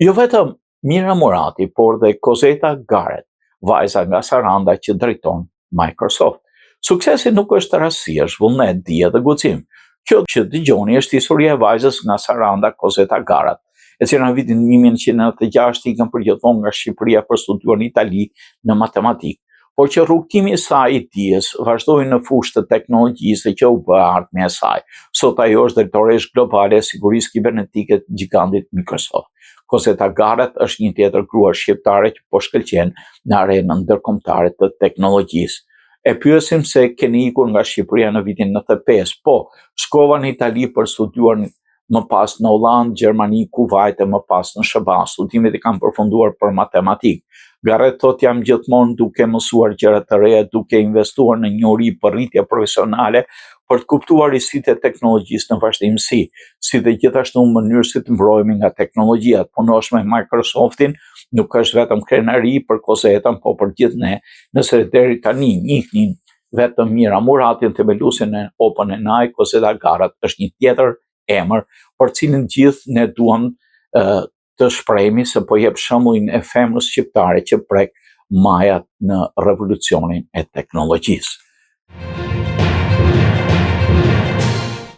Jo vetëm Mira Murati, por dhe Kozeta Garrett, vajza nga Saranda që drejton Microsoft. Suksesi nuk është rasti, është vullnet, dije dhe guxim. Kjo që dëgjoni është historia e vajzës nga Saranda, Kozeta Garrett, e cila në vitin 1996 ikën përgjithmonë nga Shqipëria për studiuar në Itali në matematikë, por që rrugtimi i saj i dijes vazhdoi në fushë të teknologjisë dhe që u bë ardhmja e saj. Sot ajo është drejtoresh globale e sigurisë kibernetike të gigantit Microsoft. Kozeta Garrett është një tjetër grua shqiptare që po shkëlqen në arenën ndërkombëtare të teknologjisë. E pyesim se keni ikur nga Shqipëria në vitin 95, po shkova në Itali për studiuar më pas në Hollandë, Gjermani, Kuvajt e më pas në SBA. Studimet i kam përfunduar për matematikë. Garrett thot jam gjithmonë duke mësuar gjëra të reja, duke investuar në njohuri për rritje profesionale, për të kuptuar risitë e teknologjisë në vazhdimsi, si dhe gjithashtu në mënyrë si të mbrojemi nga teknologjia. Të punosh me Microsoftin nuk është vetëm krenari për Kozetën, po për gjithë ne, nëse deri tani njihnin vetëm Mira Muratin, themeluesin e OpenAI, Kozeta Garrett është një tjetër emër për cilin gjithë ne duam të shprehemi se po jep shembullin e femrës shqiptare që prek majat në revolucionin e teknologjisë.